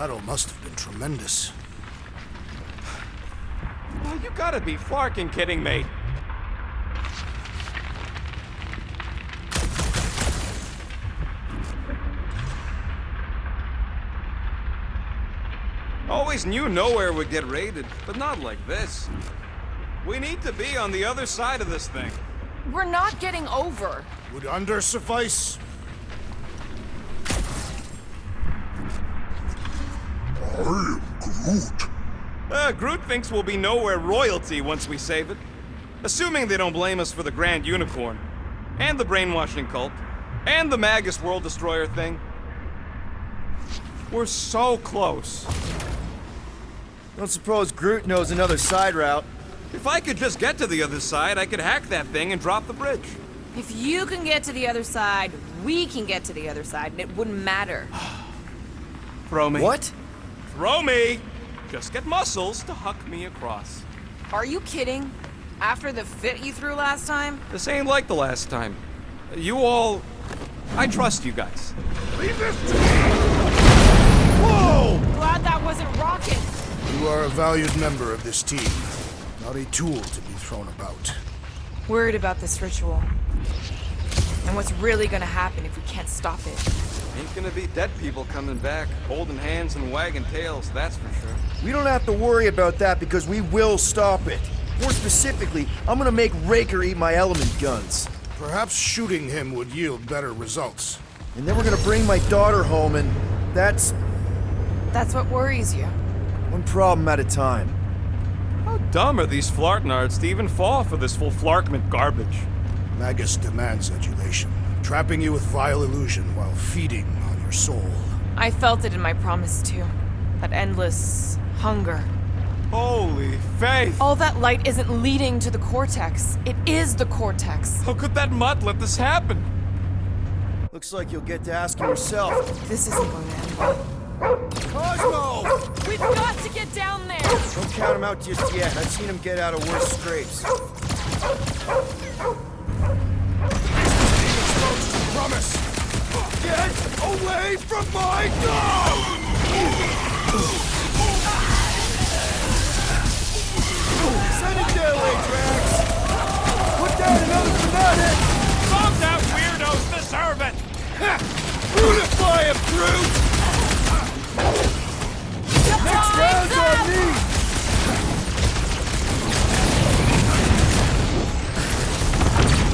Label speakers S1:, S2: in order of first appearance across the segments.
S1: battle must have been tremendous.
S2: Oh, you gotta be flarking kidding me. Always knew nowhere would get raided, but not like this. We need to be on the other side of this thing.
S3: We're not getting over.
S1: Would under suffice?
S4: I am Groot.
S2: Groot thinks we'll be nowhere royalty once we save it. Assuming they don't blame us for the Grand Unicorn, and the brainwashing cult, and the Magus World Destroyer thing. We're so close.
S5: Don't suppose Groot knows another side route.
S2: If I could just get to the other side, I could hack that thing and drop the bridge.
S3: If you can get to the other side, we can get to the other side, and it wouldn't matter.
S2: Throw me.
S5: What?
S2: Throw me! Just get muscles to huck me across.
S3: Are you kidding? After the fit you threw last time?
S2: This ain't like the last time. You all... I trust you guys.
S4: Leave this to me!
S1: Whoa!
S3: Glad that wasn't Rocket.
S1: You are a valued member of this team, not a tool to be thrown about.
S3: Worried about this ritual. And what's really gonna happen if we can't stop it.
S2: Ain't gonna be dead people coming back, holding hands and wagging tails, that's for sure.
S5: We don't have to worry about that because we will stop it. More specifically, I'm gonna make Raker eat my element guns.
S1: Perhaps shooting him would yield better results.
S5: And then we're gonna bring my daughter home and that's
S3: That's what worries you.
S5: one problem at a time.
S2: How dumb are these flartnards to even fall for this full flarkment garbage?
S1: Magus demands adulation, trapping you with vile illusion while feeding on your soul.
S3: I felt it in my promise too. That endless hunger.
S2: Holy faith!
S3: All that light isn't leading to the cortex. It is the cortex.
S2: How could that mutt let this happen?
S5: Looks like you'll get to ask him yourself.
S3: This isn't going to end well.
S5: Cosmo!
S3: We've got to get down there!
S5: Don't count him out just yet. I've seen him get out of worse scrapes.
S1: Promise! Get away from my dog!
S5: Send it their way, Drax! Put down another fanatic!
S2: Some that weirdos deserve it!
S5: Beautify him, Groot! Next round's on me!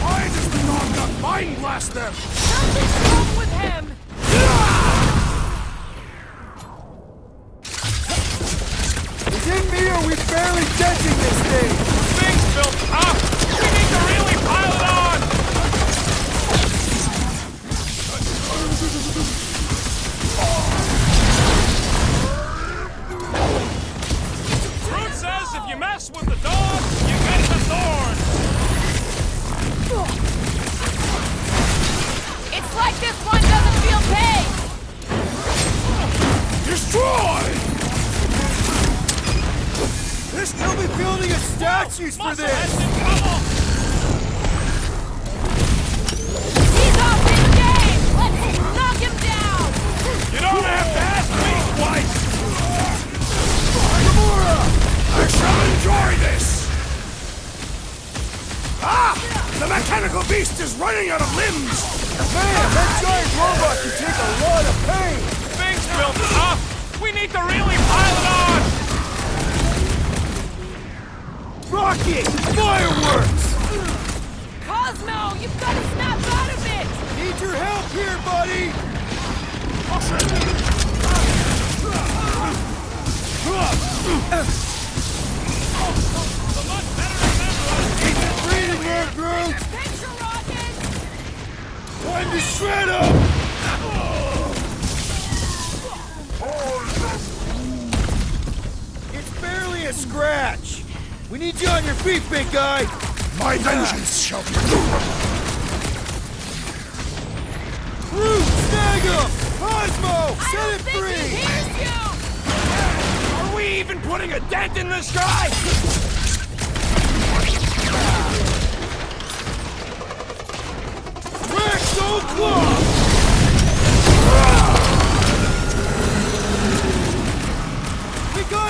S1: Why does the dog not mind blast them?
S3: Something's wrong with him!
S5: Is it me or are we barely denting this thing?
S2: Things built up! We need to really pile it on! Groot says if you mess with the dog, you get the thorn!
S3: It's like this one doesn't feel pain!
S1: Destroy!
S5: They'll still be building us statues for
S2: Muscle
S5: this!
S2: head's in trouble!
S3: He's off his game! Let's knock him down!
S2: You don't have to ask me twice!
S1: Gamora! I shall enjoy this! Ah! The mechanical beast is running out of limbs!
S5: Man, that giant robot can take a lot of pain!
S2: Things built up! We need to really pile it on!
S5: Rocket! Fireworks!
S3: Cosmo, you've got to snap out of it!
S5: Need your help here, buddy! Keep it breathing there, Groot!
S3: Picture rocket!
S5: Time to shred him! It's barely a scratch! We need you on your feet, big guy!
S1: My vengeance shall be
S5: Groot, snag him! Cosmo,
S3: I
S5: set
S3: don't
S5: it
S3: think he
S5: free!
S3: hears you!
S2: Are we even putting a dent in this guy?
S5: Drax, don't claw!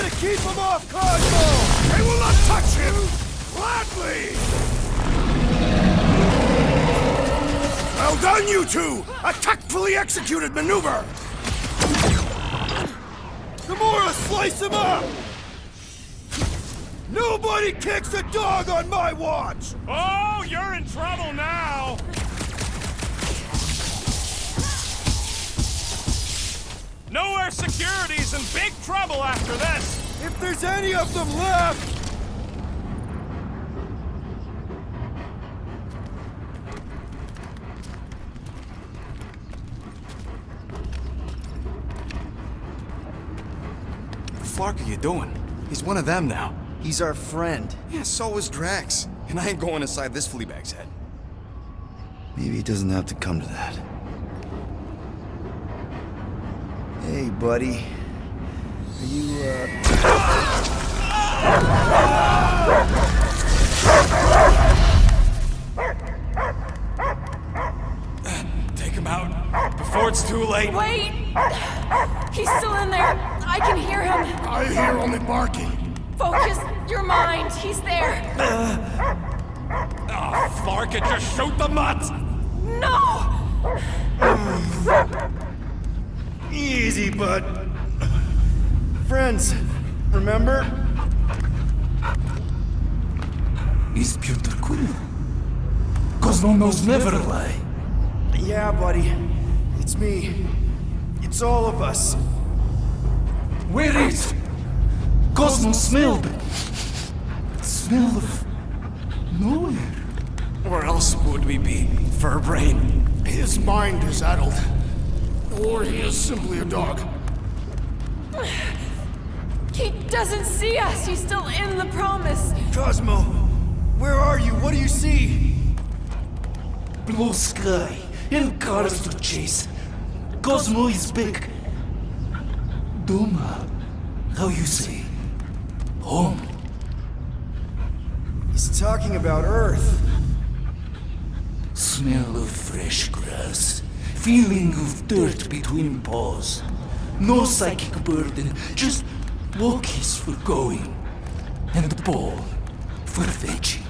S5: Try to keep him off, Cosmo!
S1: They will not touch him! Gladly! Well done, you two! A tactfully executed maneuver!
S5: Gamora, slice him up! Nobody kicks a dog on my watch!
S2: Oh, you're in trouble now! Nowhere Security's in big trouble after this!
S5: If there's any of them left!
S2: What the fuck are you doing? He's one of them now.
S5: He's our friend.
S2: Yeah, so is Drax. And I ain't going inside this flea bag's head.
S5: Maybe it doesn't have to come to that. Hey, buddy. Are you,
S2: Take him out before it's too late.
S3: Wait! He's still in there. I can hear him.
S1: I hear only barking.
S3: Focus your mind. He's there.
S2: Oh, fuck it, just shoot the mutt!
S3: No!
S5: Easy, bud. Friends, remember?
S6: He's Peter Quill. Cosmo knows never lie.
S5: Yeah, buddy. It's me. It's all of us.
S6: Where is Cosmo smelled? Smell of nowhere.
S2: Where else would we be, Furbrain?
S1: His mind is addled. Or he is simply a dog.
S3: He doesn't see us. He's still in the promise.
S5: Cosmo, where are you? What do you see?
S6: Blue sky and cars to chase. Cosmo is back. Doma, how you say? Home.
S5: He's talking about Earth.
S6: Smell of fresh grass. Feeling of dirt between paws. No psychic burden, just walkies for going. And the ball for fetching.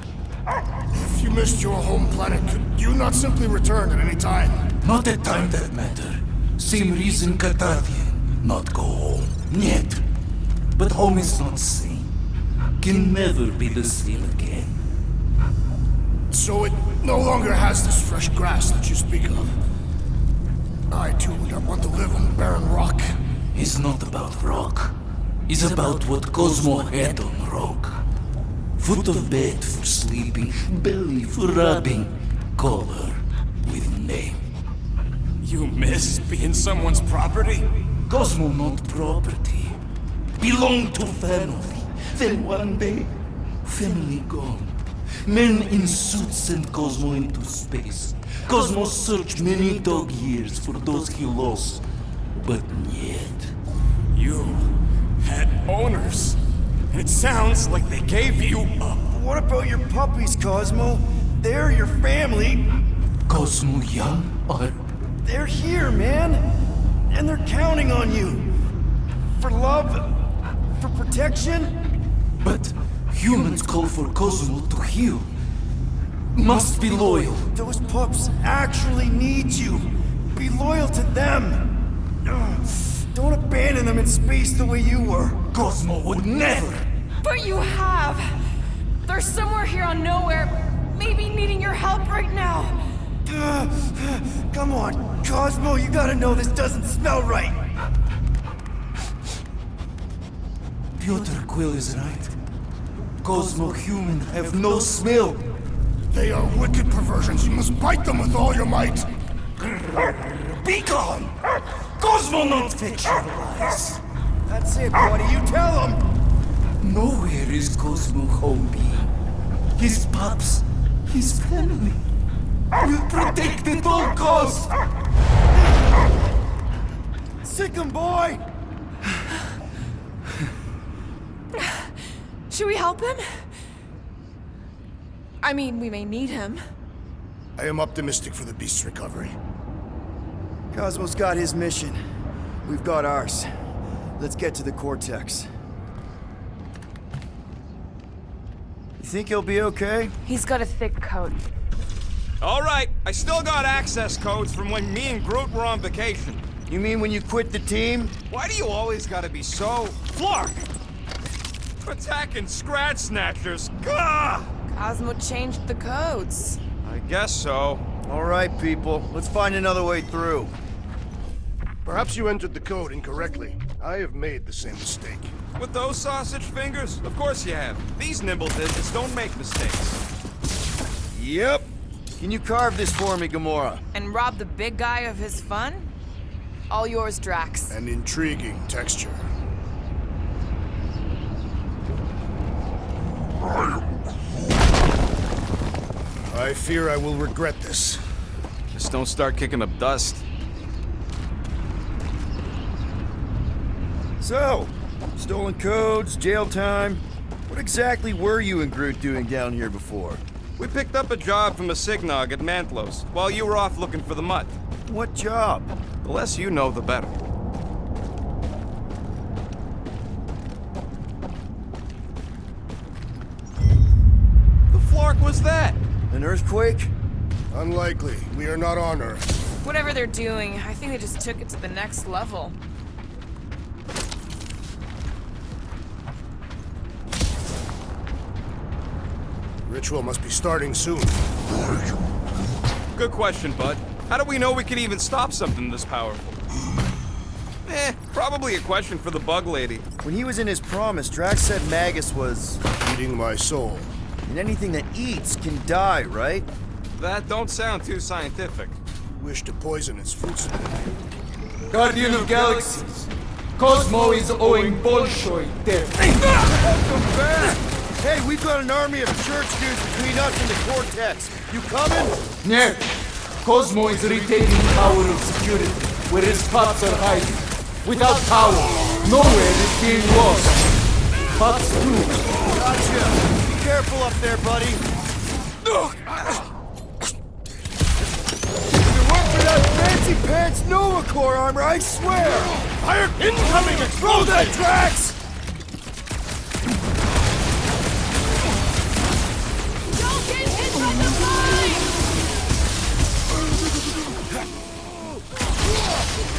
S1: If you missed your home planet, could you not simply return at any time?
S6: Not a time that matter. Same reason Katarthian not go home. Yet. But home is not same. Can never be the same again.
S1: So it no longer has this fresh grass that you speak of. I too would not want to live on the barren rock.
S6: It's not about rock. It's about what Cosmo had on rock. Foot of bed for sleeping, belly for rubbing, color with name.
S2: You miss being someone's property?
S6: Cosmo not property. Belong to family. Then one day, family gone. Men in suits sent Cosmo into space. Cosmo searched many dog years for those he lost. But yet...
S2: You had owners. It sounds like they gave you up.
S5: What about your puppies, Cosmo? They're your family.
S6: Cosmo young or...
S5: They're here, man. And they're counting on you. For love, for protection.
S6: But humans call for Cosmo to heal. Must be loyal.
S5: Those pups actually need you. Be loyal to them. Ugh. Don't abandon them in space the way you were.
S6: Cosmo would never.
S3: But you have. They're somewhere here on nowhere. Maybe needing your help right now.
S5: Come on, Cosmo, you gotta know this doesn't smell right.
S6: Peter Quill is right. Cosmo human have no smell.
S1: They are wicked perversions. You must bite them with all your might.
S6: Be gone! Cosmo not fetch your lies.
S5: That's it, buddy. You tell him.
S6: Nowhere is Cosmo home be. His pups, his family, will protect at all costs.
S5: Sick 'em, boy.
S3: Should we help him? I mean, we may need him.
S1: I am optimistic for the beast's recovery.
S5: Cosmo's got his mission. We've got ours. Let's get to the Cortex. think he'll be okay?
S3: He's got a thick coat.
S2: All right, I still got access codes from when me and Groot were on vacation.
S5: You mean when you quit the team?
S2: Why do you always gotta be so... Flark! Attacking Scratch Snatchers. Gah!
S3: Cosmo changed the codes.
S2: I guess so.
S5: All right, people. Let's find another way through.
S1: Perhaps you entered the code incorrectly. I have made the same mistake.
S2: With those sausage fingers? Of course you have. These nimble digits don't make mistakes.
S5: Yep. Can you carve this for me, Gamora?
S3: And rob the big guy of his fun? All yours, Drax.
S1: An intriguing texture. I fear I will regret this.
S2: Just don't start kicking up dust.
S5: So, stolen codes, jail time. What exactly were you and Groot doing down here before?
S2: We picked up a job from a Signog at Mantlos, while you were off looking for the mutt.
S5: What job?
S2: The less you know, the better. The flark was that?
S5: An earthquake?
S1: Unlikely. We are not on Earth.
S3: Whatever they're doing, I think they just took it to the next level.
S1: Ritual must be starting soon.
S2: Good question, bud. How do we know we can even stop something this powerful? Probably a question for the bug lady.
S5: When he was in his promise, Drax said Magus was...
S1: Eating my soul.
S5: And anything that eats can die, right?
S2: That don't sound too scientific.
S1: Wish to poison its fruit supply.
S6: Guardian of Galaxies, Cosmo is owing Bolshoi death.
S5: Welcome back! Hey, we've got an army of church dudes between us and the Cortex. You coming?
S6: Yeah, Cosmo is retaking power of security, where his pups are hiding. Without power, nowhere is being lost. Pups too.
S5: Gotcha. Be careful up there, buddy. You work for that fancy pants Nova Corps armor, I swear! Fire incoming! Throw that, Drax!
S3: Don't get hit by the mine!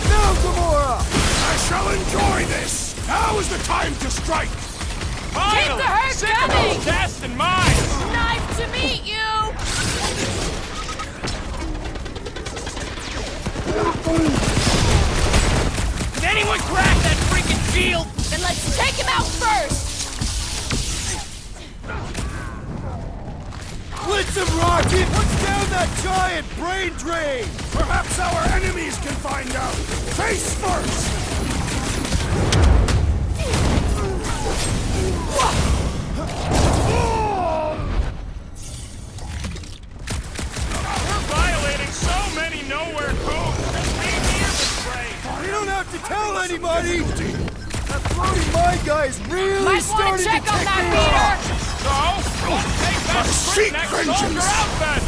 S5: Now, Gamora!
S1: I shall enjoy this! Now is the time to strike!
S3: Keep the herd coming!
S2: Death and mine!
S3: Nice to meet you!
S2: Did anyone crack that freaking shield?
S3: Then let's take him out first!
S5: Blitz him, Rocket! What's down that giant brain drain?
S1: Perhaps our enemies can find out! Face first!
S2: We're violating so many nowhere codes.
S5: You don't have to tell anybody! That floating mind guy is really
S3: Might want
S5: starting
S3: to check
S5: to
S3: on
S5: tick
S3: that
S5: me
S3: meter!
S5: off.
S2: So, take that
S1: Seek
S2: next
S1: vengeance!
S2: soldier outfit!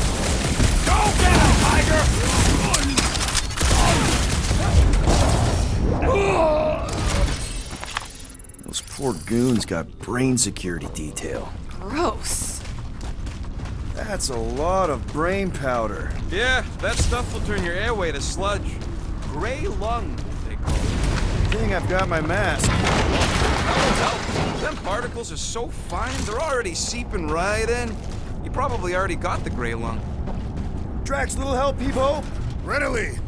S2: Go get him, Tiger!
S5: Those poor goons got brain security detail.
S3: Gross.
S5: That's a lot of brain powder.
S2: Yeah, that stuff will turn your airway to sludge. Gray lung, they call it.
S5: Good thing I've got my mask.
S2: Hell, them particles are so fine, they're already seeping right in. You probably already got the gray lung.
S5: Drax, little help, Evo?
S1: Readily!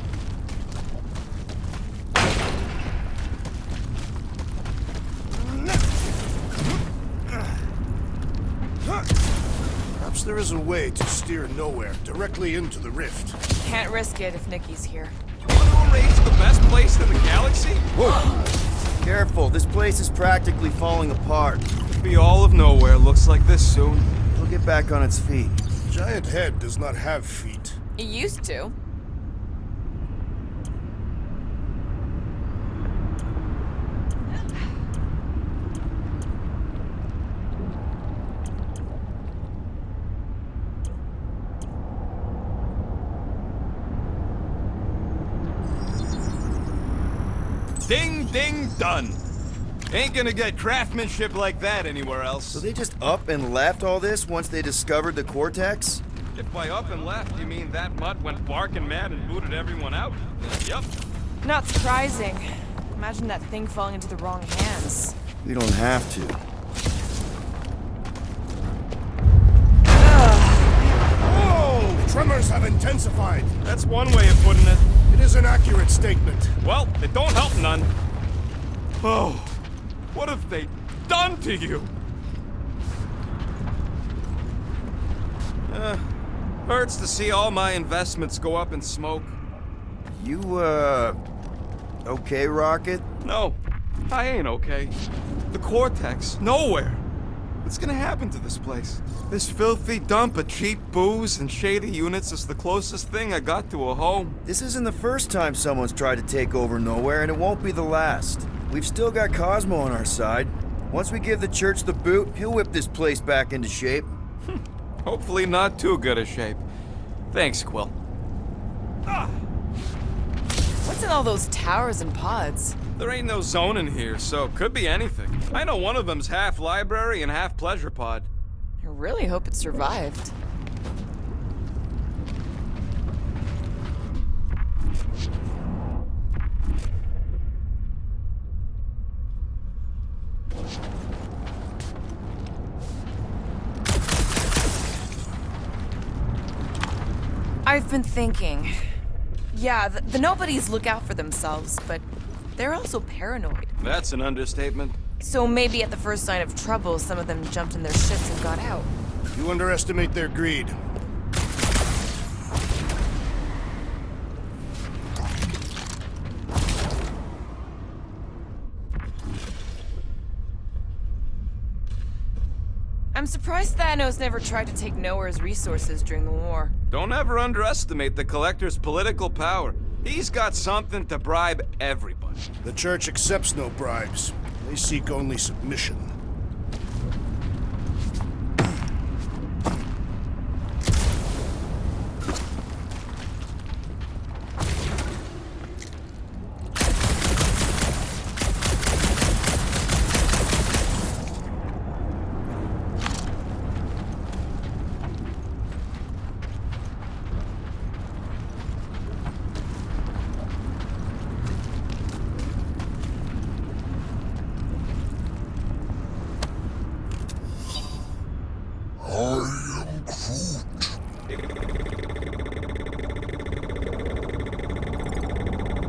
S1: Perhaps there is a way to steer nowhere directly into the rift.
S3: Can't risk it if Nikki's here.
S2: You want to erase the best place in the galaxy?
S5: Whoa! Careful, this place is practically falling apart.
S2: Could be all of nowhere looks like this soon.
S5: It'll get back on its feet.
S1: Giant head does not have feet.
S3: It used to.
S2: Ding, ding, done. Ain't gonna get craftsmanship like that anywhere else.
S5: So they just up and left all this once they discovered the Cortex?
S2: If by up and left you mean that mutt went barking mad and booted everyone out, yup.
S3: Not surprising. Imagine that thing falling into the wrong hands.
S5: We don't have to.
S1: Oh! Tremors have intensified.
S2: That's one way of putting it.
S1: It is an accurate statement.
S2: Well, it don't help none. Oh, what have they done to you? Hurts to see all my investments go up in smoke.
S5: You, okay, Rocket?
S2: No, I ain't okay. The Cortex, nowhere. What's gonna happen to this place? This filthy dump of cheap booze and shady units is the closest thing I got to a home.
S5: This isn't the first time someone's tried to take over Nowhere, and it won't be the last. We've still got Cosmo on our side. Once we give the church the boot, he'll whip this place back into shape.
S2: Hopefully not too good a shape. Thanks, Quill.
S3: What's in all those towers and pods?
S2: There ain't no zone in here, so could be anything. I know one of them's half library and half pleasure pod.
S3: I really hope it survived. I've been thinking. Yeah, the nobodies look out for themselves, but they're also paranoid.
S2: That's an understatement.
S3: So maybe at the first sign of trouble, some of them jumped in their ships and got out.
S1: You underestimate their greed.
S3: I'm surprised Thanos never tried to take Nowhere's resources during the war.
S2: Don't ever underestimate the Collector's political power. He's got something to bribe everybody.
S1: The church accepts no bribes. They seek only submission.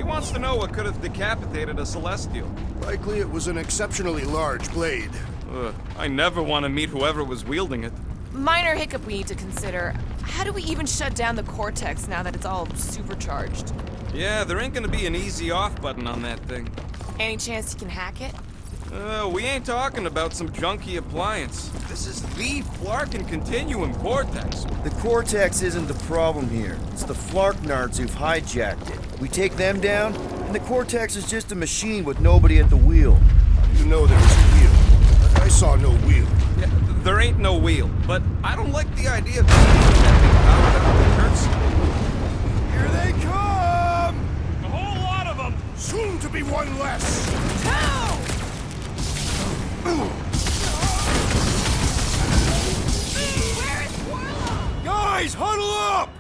S2: Wants to know what could have decapitated a Celestial.
S1: Likely it was an exceptionally large blade.
S2: I never want to meet whoever was wielding it.
S3: Minor hiccup we need to consider. How do we even shut down the Cortex now that it's all supercharged?
S2: Yeah, there ain't gonna be an easy off button on that thing.
S3: Any chance you can hack it?
S2: We ain't talking about some junky appliance. This is the Flarkin Continuum Cortex.
S5: The Cortex isn't the problem here. It's the Flarknards who've hijacked it. We take them down, and the Cortex is just a machine with nobody at the wheel.
S1: You know there was a wheel. I saw no wheel.
S2: Yeah, there ain't no wheel, but I don't like the idea of that big power down the church.
S1: Here they come!
S2: A whole lot of them!
S1: Soon to be one less!
S3: Ow! Where is Warlock?
S1: Guys, huddle up!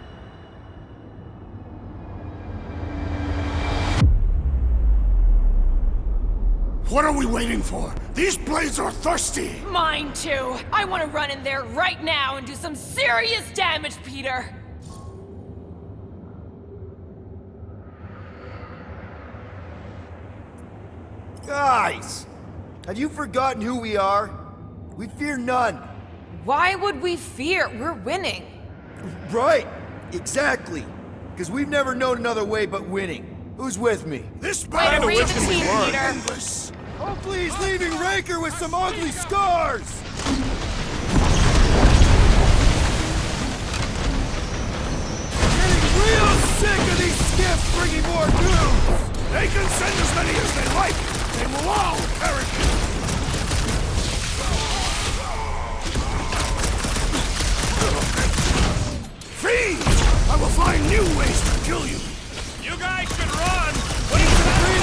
S1: What are we waiting for? These blades are thirsty!
S3: Mine too. I want to run in there right now and do some serious damage, Peter.
S5: Guys! Have you forgotten who we are? We fear none.
S3: Why would we fear? We're winning.
S5: Right, exactly. Because we've never known another way but winning. Who's with me?
S1: This
S3: Way to
S1: battle
S3: read
S1: is
S3: the
S1: gonna be
S3: team, Peter.
S1: endless!
S5: Hopefully he's leaving Raker with some ugly scars! Getting real sick of these skiffs bringing more news!
S1: They can send as many as they like! They will all perish! Fiends! I will find new ways to kill you!
S2: You guys should run! What are you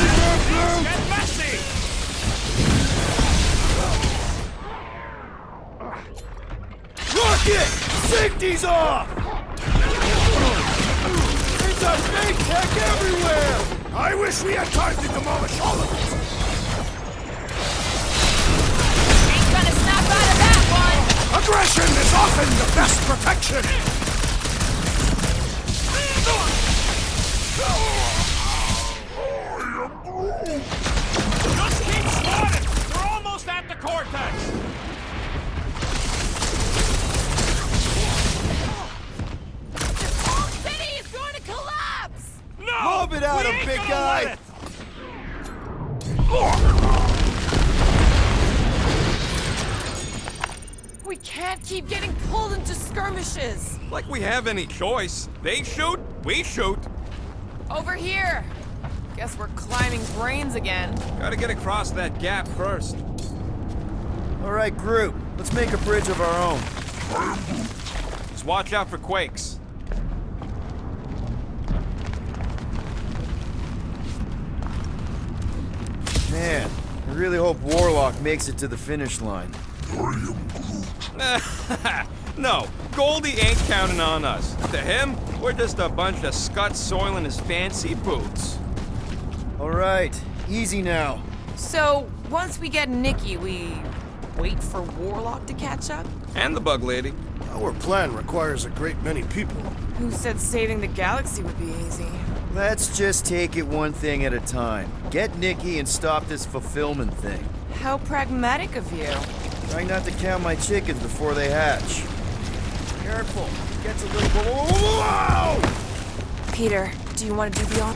S2: doing? Get messy!
S5: Rocket! Safety's off! There's a fake tech everywhere!
S1: I wish we had time to demolish all of it!
S3: Ain't gonna snap out of that one!
S1: Aggression is often the best protection!
S7: Just keep swatting! We're almost at the cortex!
S3: This whole city is going to collapse!
S7: No!
S5: Lob it at
S7: we
S5: him,
S7: ain't
S5: big
S7: gonna
S5: guy.
S7: let it.
S3: We can't keep getting pulled into skirmishes!
S2: Like we have any choice. They shoot, we shoot.
S3: Over here! Guess we're climbing brains again.
S2: Gotta get across that gap first.
S5: All right, Groot. Let's make a bridge of our own.
S2: Just watch out for quakes.
S5: Man, I really hope Warlock makes it to the finish line.
S2: No, Goldie ain't counting on us. To him, we're just a bunch of scuts soiling his fancy boots.
S5: All right, easy now.
S3: So, once we get Nikki, we wait for Warlock to catch up?
S2: And the bug lady.
S1: Our plan requires a great many people.
S3: Who said saving the galaxy would be easy?
S5: Let's just take it one thing at a time. Get Nikki and stop this fulfillment thing.
S3: How pragmatic of you.
S5: Trying not to count my chickens before they hatch. Careful, gets a little... Whoa!
S3: Peter, do you want to do the on?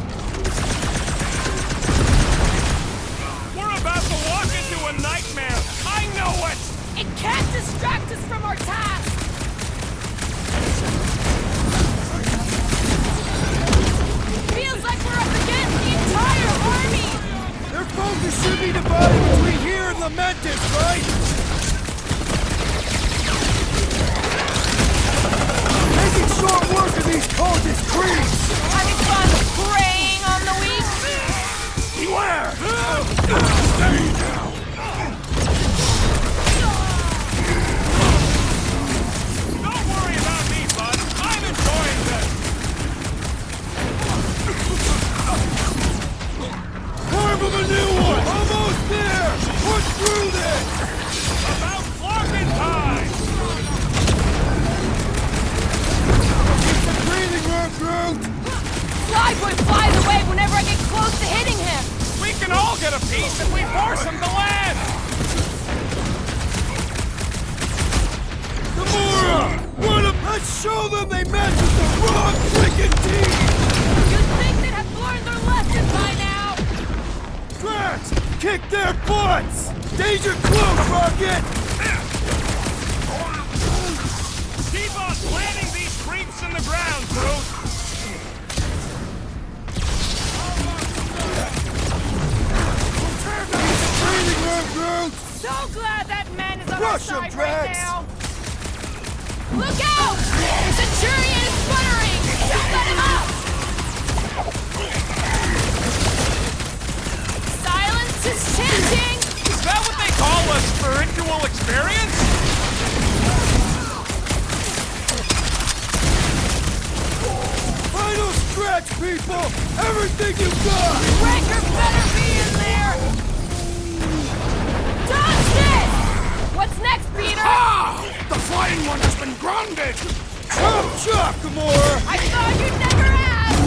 S7: We're about to walk into a nightmare! I know it!
S3: It can't distract us from our task! Feels like we're up against the entire army!
S5: Their focus should be divided between here and Lamentus, right? Making short work of these cultist creeps!
S3: Having fun preying on the weak?
S1: Beware! Stay down!
S7: Don't worry about me, bud. I'm enjoying this.
S5: Carve him a new one! Almost there! Push through this!
S7: About clocking time.
S5: Keep the breathing room, Groot!
S3: Flyboy flies away whenever I get close to hitting him!
S7: We can all get a piece if we force him to land.
S5: Gamora! Run up! Let's show them they match with the wrong freaking team!
S3: You'd think they'd have learned their lesson by now!
S5: Drax! Kick their butts! Danger close, Rocket!
S7: Keep on planting these creeps in the ground, Groot.
S5: Breathing room, Groot!
S3: So glad that man is on our
S5: Rush him,
S3: side right
S5: Drax!
S3: now! Look out! The Centurion is sputtering! Don't let him up! Silence is chanting!
S7: Is that what they call a spiritual experience?
S5: Final stretch, people! Everything you got!
S3: Breaker better be in there! Dodge this! What's next, Peter?
S1: Ah! The flying one has been grounded!
S5: Chop chop, Gamora!
S3: I thought you'd never ask!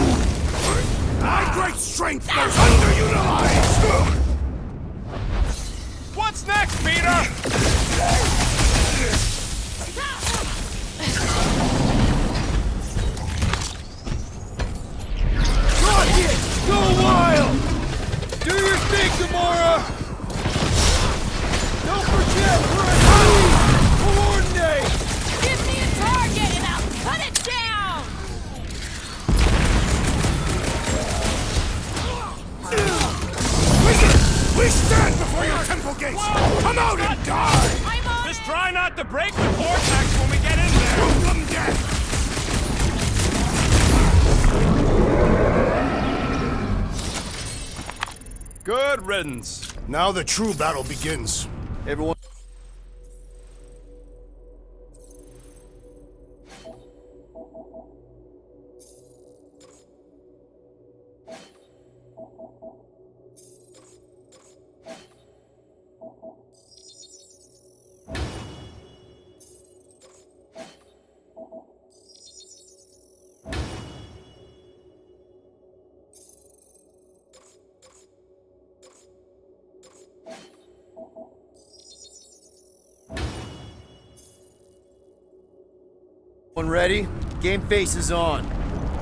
S1: My great strength goes underutilized!
S7: What's next, Peter?
S5: Rocket! Go wild! Do your thing, Gamora! Don't forget, we're a team! Coordinate!
S3: Give me a target and I'll cut it down!
S1: We stand before your temple gates! Come out and die!
S3: I'm on
S7: Just try not to break the vortex when we get in there.
S1: Shoot them dead!
S2: Good riddance.
S1: Now the true battle begins.
S5: Everyone... One ready? Game face is on.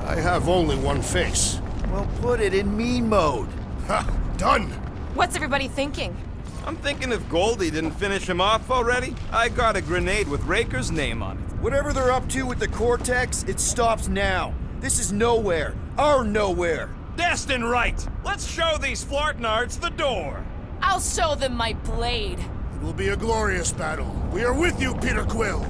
S1: I have only one face.
S5: Well, put it in mean mode.
S1: Ha! Done!
S3: What's everybody thinking?
S2: I'm thinking if Goldie didn't finish him off already, I got a grenade with Raker's name on it.
S5: Whatever they're up to with the Cortex, it stops now. This is nowhere. Our nowhere.
S7: Destin right! Let's show these Flartnards the door!
S3: I'll show them my blade.
S1: It will be a glorious battle. We are with you, Peter Quill.